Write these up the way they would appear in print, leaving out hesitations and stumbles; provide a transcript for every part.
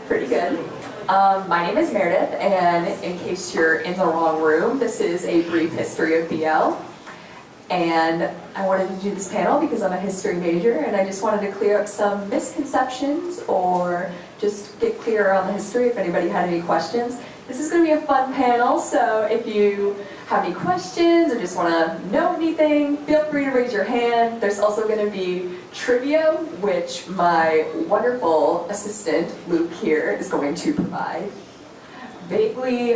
Pretty good. My name is Meredith, and in case you're in the wrong room, this is a brief history of BL. And I wanted to do this panel because I'm a history major, and I just wanted to clear up some misconceptions or just get clearer on the history if anybody had any questions. This is going to be a fun panel, so if you have any questions or just want to know anything, feel free to raise your hand. There's also going to be trivia, which my wonderful assistant, Luke, here is going to provide. Vaguely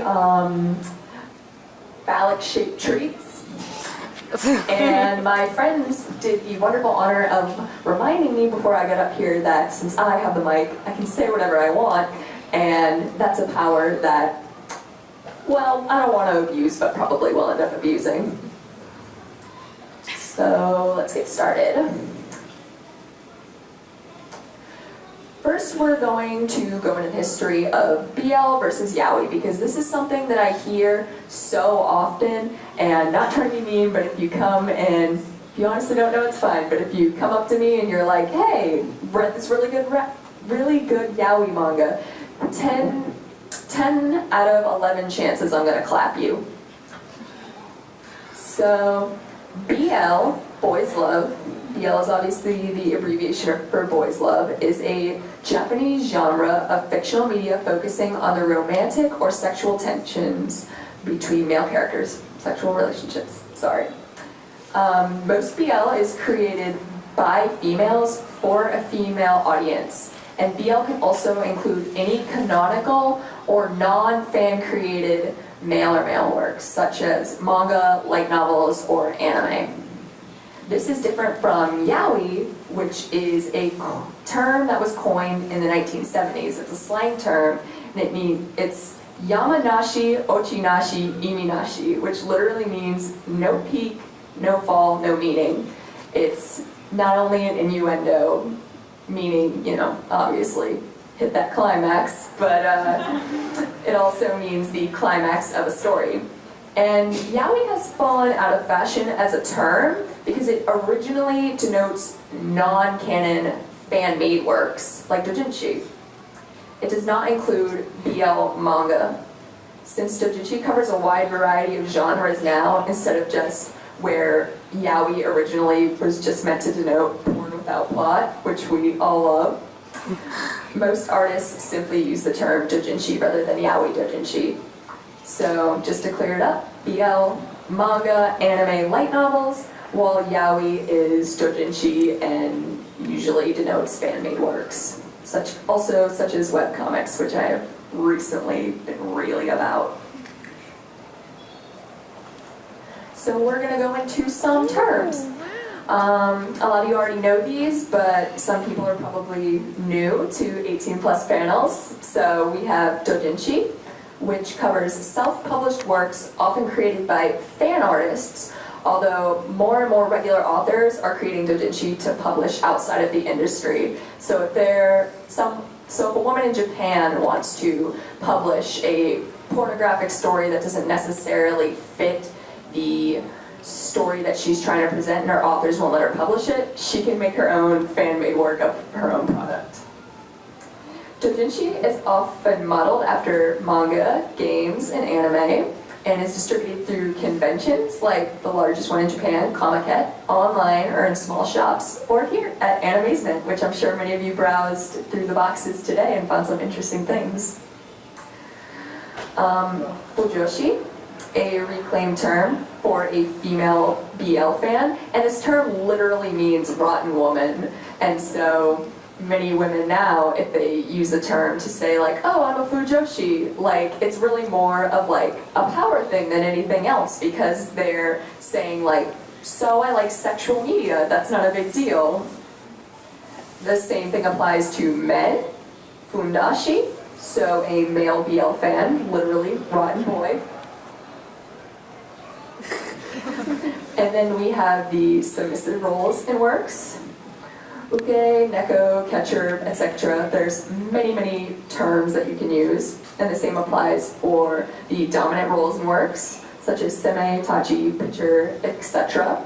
phallic-shaped treats. And my friends did the wonderful honor of reminding me before I got up here that since I have the mic, I can say whatever I want, and that's a power that, well, I don't want to abuse, but probably will end up abusing. So let's get started. First, we're going to go into the history of BL versus Yaoi, because this is something that I hear so often, and not trying to be mean, but if you come and, if you honestly don't know, it's fine, but if you come up to me and you're like, hey, read this really good Yaoi manga, 10 out of 11 chances I'm going to clap you. So, BL, Boys Love, BL is obviously the abbreviation for Boys Love, is a Japanese genre of fictional media focusing on the romantic or sexual tensions between male characters, sexual relationships, sorry. Most BL is created by females for a female audience, and BL can also include any canonical or non-fan created male or male works, such as manga, light novels, or anime. This is different from yaoi, which is a term that was coined in the 1970s. It's a slang term, and it's yamanashi, ochinashi, iminashi, which literally means no peak, no fall, no meaning. It's not only an innuendo, meaning, obviously hit that climax, but it also means the climax of a story. And yaoi has fallen out of fashion as a term because it originally denotes non-canon fan-made works, like doujinshi. It does not include BL manga. Since doujinshi covers a wide variety of genres now, instead of just where yaoi originally was just meant to denote porn without plot, which we all love, most artists simply use the term doujinshi rather than yaoi doujinshi. So, just to clear it up, BL, manga, anime, light novels, while yaoi is doujinshi and usually denotes fan-made works, such as webcomics, which I have recently been really about. So we're going to go into some terms. A lot of you already know these, but some people are probably new to 18 plus panels. So we have doujinshi, which covers self-published works often created by fan artists, although more and more regular authors are creating doujinshi to publish outside of the industry. So if a woman in Japan wants to publish a pornographic story that doesn't necessarily fit the story that she's trying to present and her authors won't let her publish it, she can make her own fan-made work of her own product. Doujinshi is often modeled after manga, games, and anime, and is distributed through conventions like the largest one in Japan, Comiket, online or in small shops, or here at Animazement, which I'm sure many of you browsed through the boxes today and found some interesting things. Fujoshi, a reclaimed term for a female BL fan, and this term literally means rotten woman, and so many women now, if they use a term to say like, oh, I'm a fujoshi, like it's really more of like a power thing than anything else, because they're saying like, so I like sexual media, that's not a big deal. The same thing applies to men, fundashi, so a male BL fan, literally rotten boy. And then we have the submissive roles in works. Uke, neko, catcher, etc. There's many, many terms that you can use, and the same applies for the dominant roles in works, such as seme, tachi, pitcher, etc.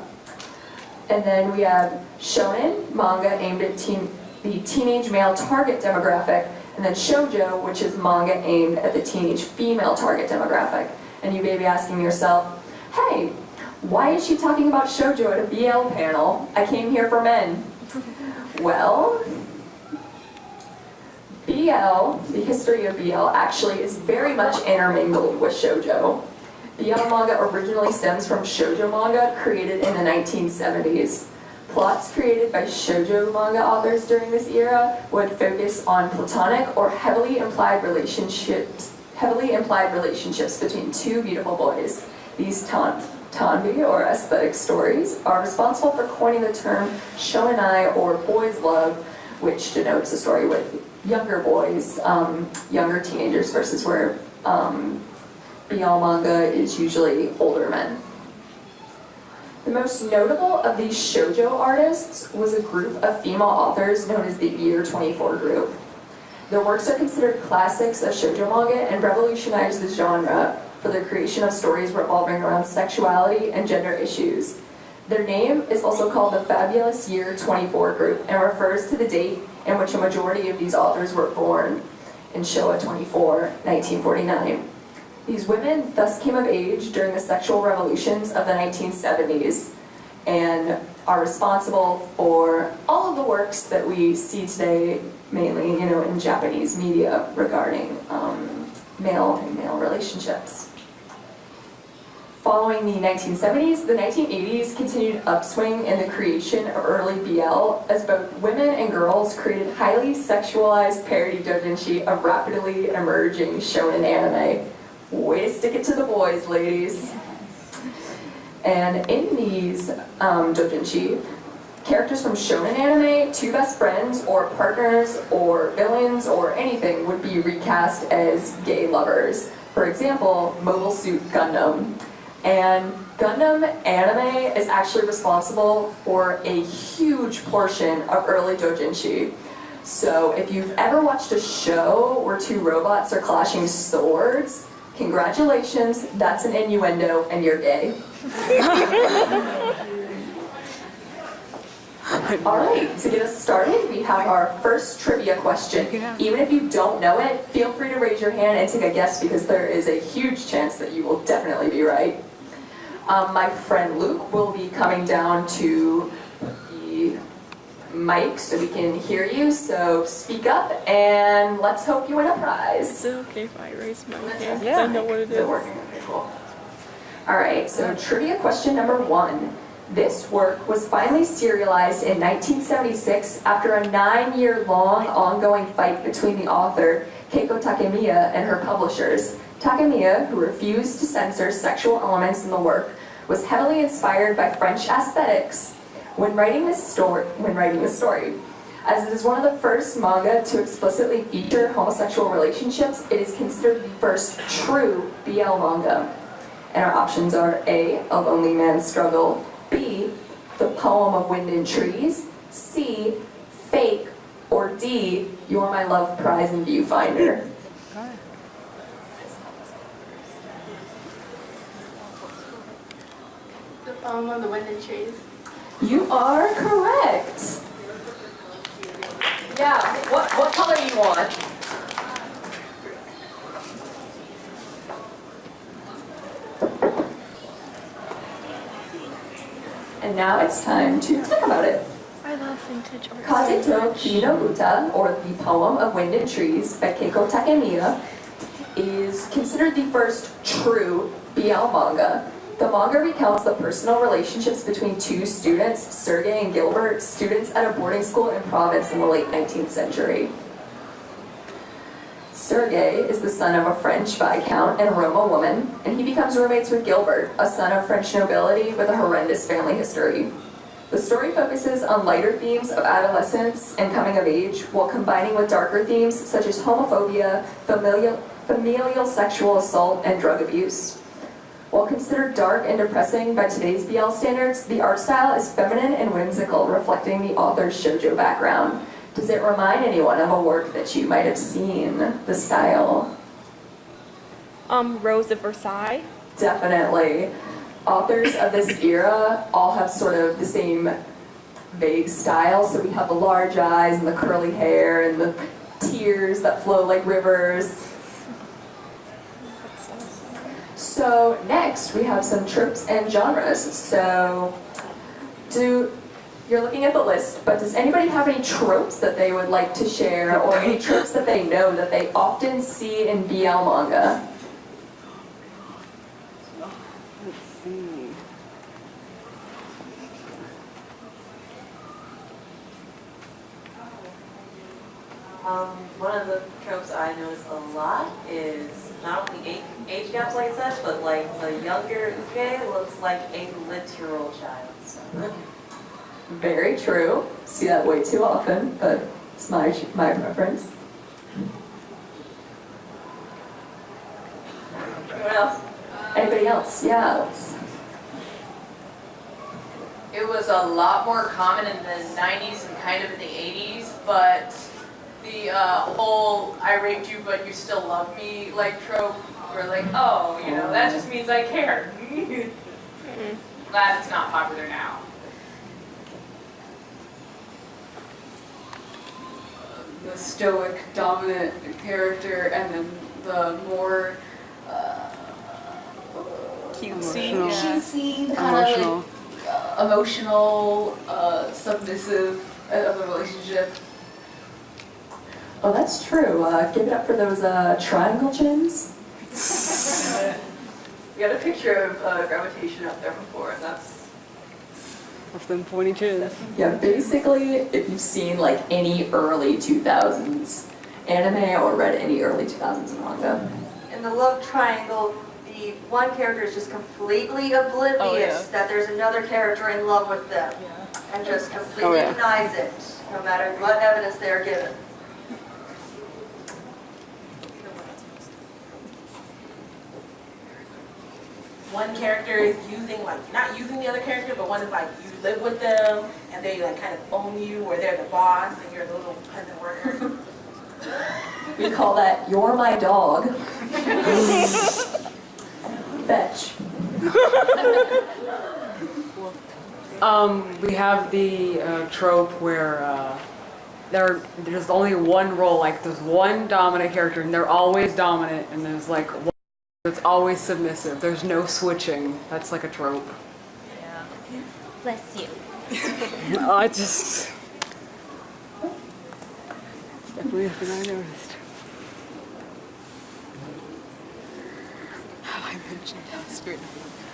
And then we have shonen, manga aimed at the teenage male target demographic And then shoujo, which is manga aimed at the teenage female target demographic. And you may be asking yourself, hey, why is she talking about shoujo at a BL panel? I came here for men. Well, BL, the history of BL, actually is very much intermingled with shoujo. BL manga originally stems from shoujo manga created in the 1970s. Plots created by shoujo manga authors during this era would focus on platonic or heavily implied relationships between two beautiful boys. These tanbi, or aesthetic stories, are responsible for coining the term shonenai, or boys' love, which denotes a story with younger boys, younger teenagers, versus where BL manga is usually older men. The most notable of these shoujo artists was a group of female authors known as the Year 24 group. Their works are considered classics of shoujo manga and revolutionized the genre for their creation of stories revolving around sexuality and gender issues. Their name is also called the Fabulous Year 24 group and refers to the date in which a majority of these authors were born in Showa 24, 1949. These women thus came of age during the sexual revolutions of the 1970s and are responsible for all of the works that we see today, mainly, in Japanese media regarding male and male relationships. Following the 1970s, the 1980s continued upswing in the creation of early BL as both women and girls created highly sexualized parody doujinshi of rapidly emerging shonen anime. Way to stick it to the boys, ladies. And in these doujinshi, characters from shonen anime, two best friends or partners or villains or anything would be recast as gay lovers. For example, Mobile Suit Gundam. And Gundam anime is actually responsible for a huge portion of early doujinshi. So if you've ever watched a show where two robots are clashing swords, congratulations, that's an innuendo and you're gay. Alright, to get us started, we have our first trivia question. Even if you don't know it, feel free to raise your hand and take a guess because there is a huge chance that you will definitely be right. My friend Luke will be coming down to the mic so we can hear you, so speak up and let's hope you win a prize. Is it okay if I raise my hand? Yeah. I know what it is. They're working. Okay, cool. Alright, so trivia question number 1. This work was finally serialized in 1976 after a 9-year-long ongoing fight between the author, Keiko Takemiya, and her publishers. Takemiya, who refused to censor sexual elements in the work, was heavily inspired by French aesthetics when writing this story. As it is one of the first manga to explicitly feature homosexual relationships, it is considered the first true BL manga. And our options are A, A Lonely Man's Struggle, B, The Poem of Wind and Trees, C, Fake, or D, You're My Love Prize and Viewfinder. The Poem of the Wind and Trees. You are correct. Yeah, what color do you want? And now it's time to talk about it. I love vintage art. Kazeto Ki no Uta, or The Poem of Wind and Trees by Keiko Takemiya, is considered the first true BL manga. The manga recounts the personal relationships between two students, Sergei and Gilbert, students at a boarding school in Provence in the late 19th century. Sergei is the son of a French viscount and a Roma woman, and he becomes roommates with Gilbert, a son of French nobility with a horrendous family history. The story focuses on lighter themes of adolescence and coming of age, while combining with darker themes such as homophobia, familial sexual assault, and drug abuse. While considered dark and depressing by today's BL standards, the art style is feminine and whimsical, reflecting the author's shoujo background. Does it remind anyone of a work that you might have seen, the style? Rose of Versailles. Definitely. Authors of this era all have sort of the same vague style. So we have the large eyes and the curly hair and the tears that flow like rivers. So next we have some tropes and genres. So you're looking at the list, but does anybody have any tropes that they would like to share, or any tropes that they know that they often see in BL manga? Let's see. One of the tropes I notice a lot is not only age gaps like such, but like the younger Uke looks like a literal child. So. Very true. See that way too often, but it's my preference. Anyone else? Anybody else? Yeah. It was a lot more common in the 90s and kind of in the 80s, but the whole I raped you but you still love me like trope, we're like, oh, you know, that just means I care. Glad it's not popular now. The stoic, dominant character, and then the more Cutesy. cutesy, kind of like emotional, submissive of a relationship. Oh, that's true. Give it up for those triangle chins. We got a picture of gravitation up there before, and that's them pointy chins. Yeah, basically, if you've seen like any early 2000s anime or read any early 2000s manga. In the love triangle, the one character is just completely oblivious that there's another character in love with them, and just completely denies it, no matter what evidence they are given. One character is using, like, not using the other character, but one is like, you live with them, and they like kind of own you, or they're the boss, and you're the little peasant worker. We call that "You're my dog." Fetch. We have the trope where there's only one role, like there's one dominant character, and they're always dominant, and there's like one that's always submissive. There's no switching. That's like a trope. Bless you. I just... It's definitely a thing I noticed. Have I mentioned how straight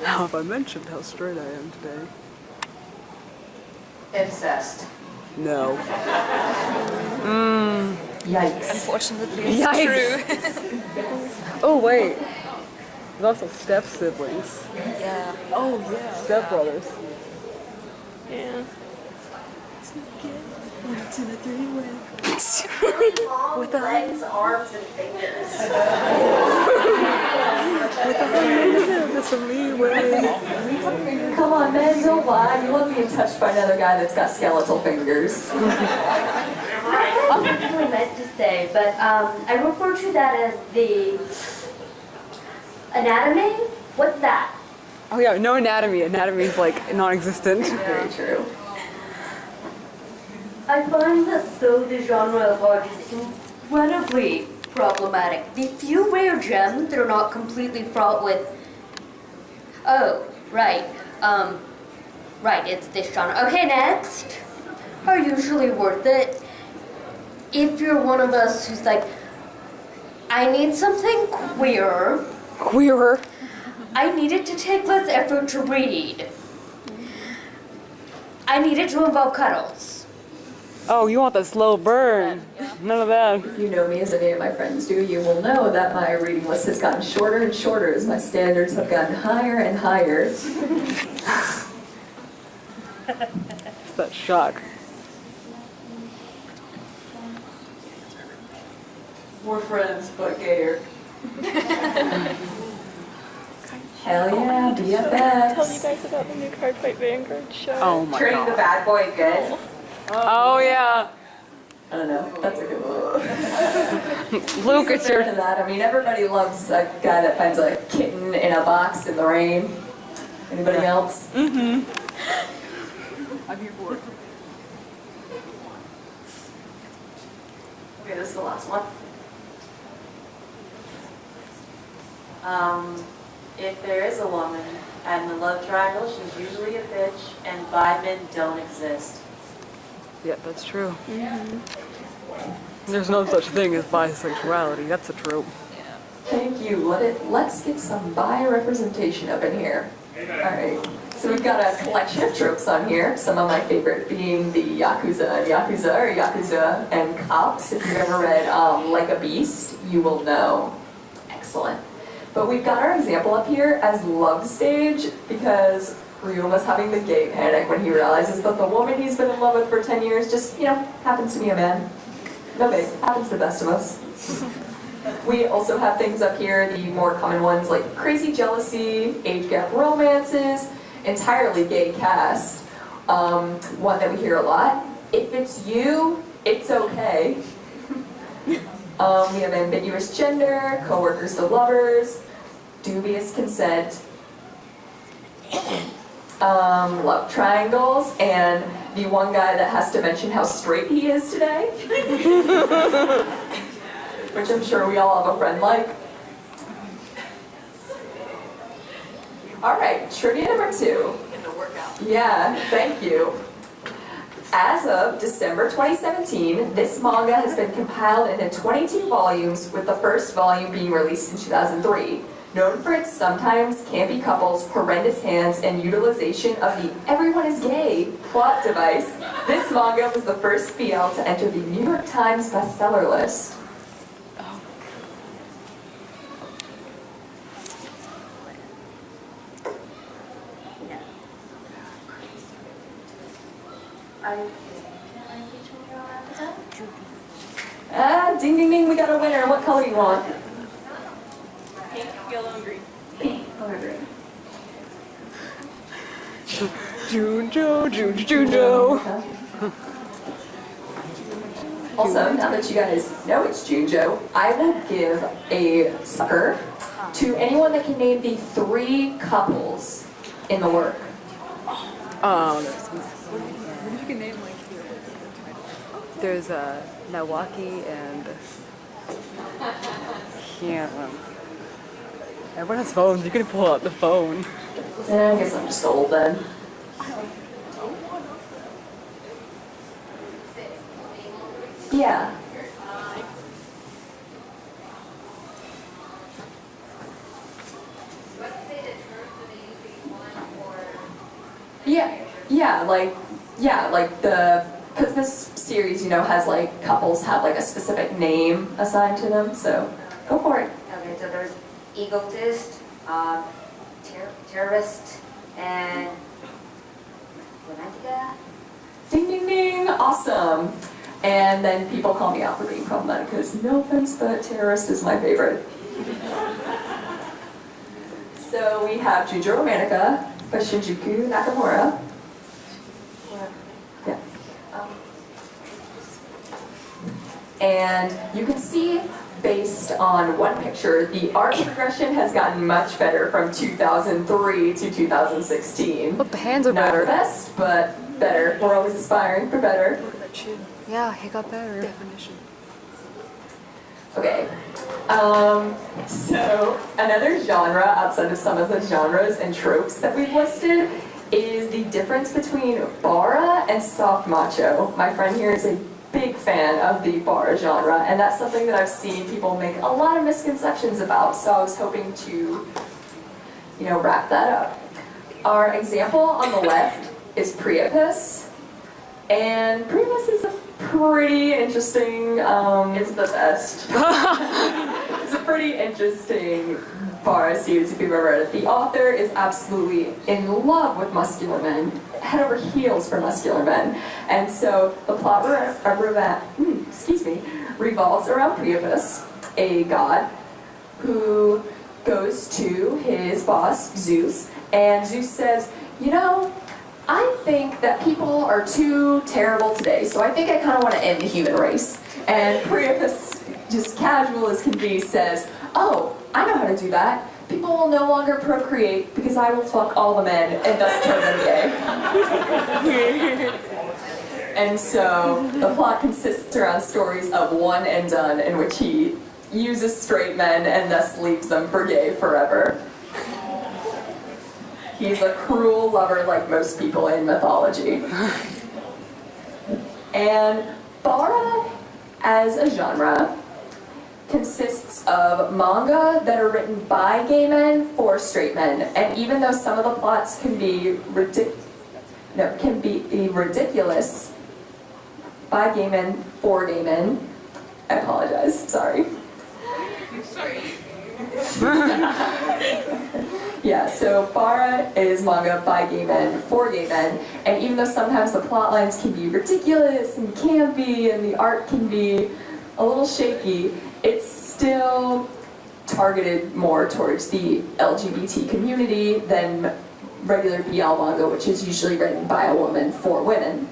How have I mentioned how straight I am today? Incest. No. Yikes. Unfortunately, it's Yikes. true. Oh, wait. There's also step siblings. Yeah. Oh, yeah. Step brothers. Yeah. With legs, arms, and fingers. That's a leeway. Come on, man, don't lie. You love being touched by another guy that's got skeletal fingers. I don't know what I meant to say, but I refer to that as the anatomy. What's that? Oh, yeah, no anatomy. Anatomy is like non-existent. Very true. I find that though the genre at large is incredibly problematic, the few rare gems that are not completely fraught with, oh, right, right, it's this genre. Okay, next, are usually worth it. If you're one of us who's like, I need something queer. Queerer. I need it to take less effort to read. I need it to involve cuddles. Oh, you want the slow burn. None of that. If you know me as any of my friends do, you will know that my reading list has gotten shorter and shorter as my standards have gotten higher and higher. It's that shock. More friends, but gayer. Hell yeah, Tell you BFFs. guys about the new Cardfight Vanguard show. Oh my Turning the god. bad boy good. Oh yeah. I don't know, that's a good one. Luke, it's Fair your... to that. I mean, everybody loves a guy that finds a kitten in a box in the rain. Anybody else? I'm here for it. Okay, this is the last one. If there is a woman and the love triangle, she's usually a bitch, and bi men don't exist. Yeah, that's true. There's no such thing as bisexuality. That's a trope. Thank you. Let's get some bi-representation up in here. Alright, so we've got a collection of tropes on here, some of my favorite being the Yakuza and Cops. If you've ever read Like a Beast, you will know. Excellent. But we've got our example up here as love stage because Ryuma's having the gay panic when he realizes that the woman he's been in love with for 10 years just, happens to be a man. No big, happens to the best of us. We also have things up here, the more common ones like crazy jealousy, age gap romances, entirely gay cast. One that we hear a lot, if it's you, it's okay. We have ambiguous gender, coworkers to lovers, dubious consent, love triangles, and the one guy that has to mention how straight he is today. Which I'm sure we all have a friend like. All right, trivia number 2. Yeah, thank you. As of December 2017, this manga has been compiled into 22 volumes, with the first volume being released in 2003. Known for its sometimes campy couples, horrendous hands, and utilization of the everyone is gay plot device, this manga was the first BL to enter the New York Times bestseller list. Ding ding ding, we got a winner. What color do you want? Pink, yellow, and green. Pink, color green. Junjo. Also, now that you guys know it's Junjo, I will give a sucker to anyone that can name the 3 couples in the work. There's Milwaukee and can't. Everyone has phones. You can pull out the phone. I guess I'm just old then. Yeah. Because this series, has like couples have like a specific name assigned to them, so go for it. Okay, so there's egotist, terrorist, and romantica. Ding ding ding, awesome. And then people call me out for being problematic because no offense, but terrorist is my favorite. So we have Junjo Romantica by Shinjuku Nakamura. Yeah. And you can see, based on one picture, the art progression has gotten much better from 2003 to 2016. Look, the hands are Not better. the best, but better. We're always aspiring for better. Yeah, he got better. Okay. So another genre outside of some of the genres and tropes that we've listed is the difference between bara and soft macho. My friend here is a big fan of the bara genre, and that's something that I've seen people make a lot of misconceptions about, so I was hoping to, wrap that up. Our example on the left is Priapus, and Priapus is a pretty interesting, it's the best. It's a pretty interesting bara series if you've ever read it. The author is absolutely in love with muscular men, head over heels for muscular men. And so the plot revolves around Priapus, a god who goes to his boss, Zeus, and Zeus says, I think that people are too terrible today, so I think I kind of want to end the human race. And Priapus, just casual as can be, says, oh, I know how to do that. People will no longer procreate because I will fuck all the men and thus turn them gay. And so the plot consists around stories of one and done in which he uses straight men and thus leaves them for gay forever. He's a cruel lover like most people in mythology. And Bara, as a genre, consists of manga that are written by gay men for straight men. And even though some of the plots can be ridiculous by gay men for gay men, I apologize, sorry. Yeah, so Bara is manga by gay men for gay men, and even though sometimes the plot lines can be ridiculous and campy and the art can be a little shaky, it's still targeted more towards the LGBT community than regular BL manga, which is usually written by a woman for women.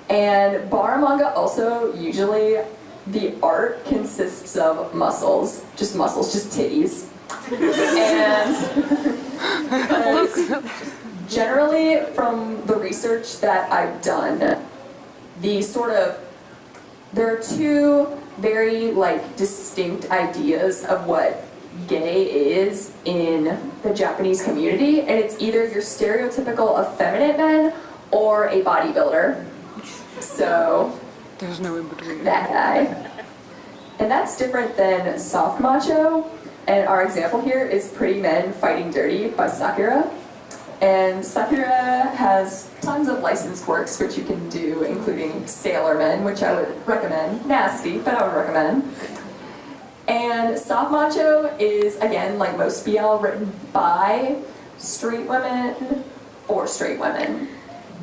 And Bara manga also usually the art consists of muscles, just titties. And generally from the research that I've done, there are two very distinct ideas of what gay is in the Japanese community, and it's either your stereotypical effeminate men or a bodybuilder. So there's no in between. That guy. And that's different than soft macho. And our example here is Pretty Men Fighting Dirty by Sakura. And Sakura has tons of licensed works which you can do, including Sailor Men, which I would recommend. Nasty, but I would recommend. And soft macho is, again, like most BL, written by straight women for straight women.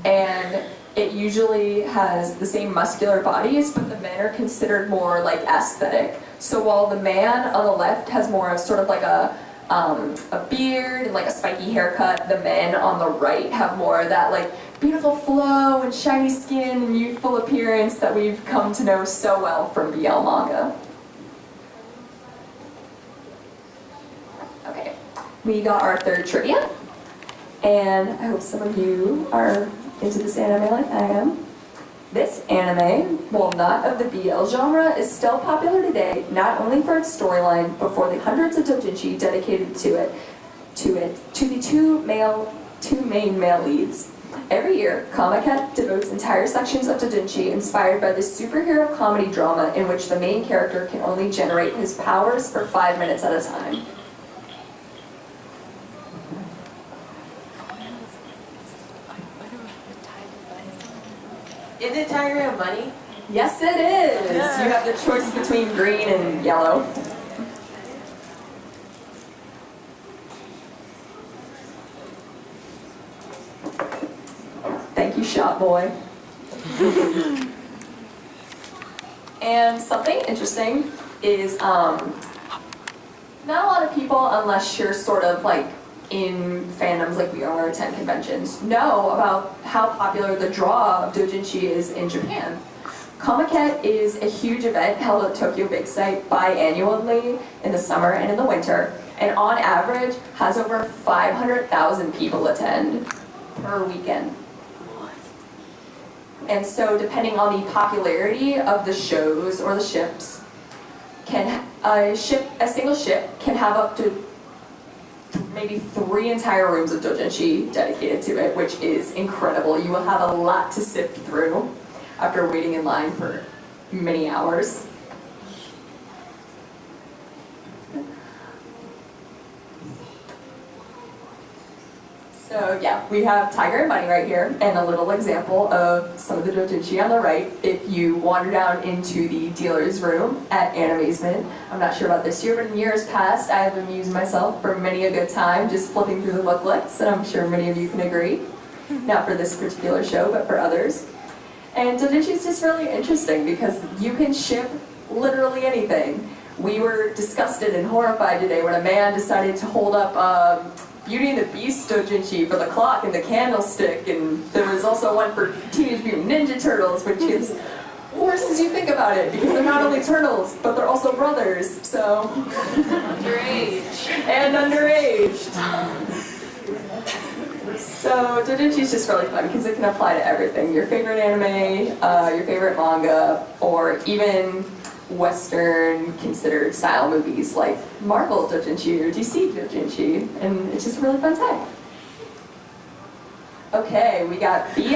And it usually has the same muscular bodies, but the men are considered more aesthetic. So while the man on the left has more of sort of a beard and a spiky haircut, the men on the right have more of that beautiful flow and shiny skin and youthful appearance that we've come to know so well from BL manga. Okay, we got our third trivia, and I hope some of you are into this anime like I am. This anime, while not of the BL genre, is still popular today, not only for its storyline, but for the hundreds of doujinshi dedicated to the two main male leads. Every year, Comiket devotes entire sections of doujinshi inspired by the superhero comedy drama in which the main character can only generate his powers for 5 minutes at a time. Is it Tiger and Money? Yes, it is! Yeah. You have the choice between green and yellow. Thank you, Shot Boy. And something interesting is, not a lot of people, unless you're sort of in fandoms like we are, attend conventions, know about how popular the draw of doujinshi is in Japan. Comiket is a huge event held at Tokyo Big Sight biannually in the summer and in the winter, and on average has over 500,000 people attend per weekend. And so depending on the popularity of the shows or the ships, a single ship can have up to maybe 3 entire rooms of doujinshi dedicated to it, which is incredible. You will have a lot to sift through after waiting in line for many hours. So yeah, we have Tiger and Bunny right here, and a little example of some of the doujinshi on the right. If you wander down into the dealer's room at Animazement, I'm not sure about this year, but in years past, I have amused myself for many a good time just flipping through the booklets, and I'm sure many of you can agree. Not for this particular show, but for others. And doujinshi is just really interesting because you can ship literally anything. We were disgusted and horrified today when a man decided to hold up Beauty and the Beast doujinshi for the clock and the candlestick, and there was also one for Teenage Mutant Ninja Turtles, which is worse as you think about it, because they're not only turtles, but they're also brothers, so... Underage. And underage. So doujinshi is just really fun because it can apply to everything. Your favorite anime, your favorite manga, or even Western considered style movies like Marvel doujinshi or DC doujinshi, and it's just a really fun time. Okay, we got BL.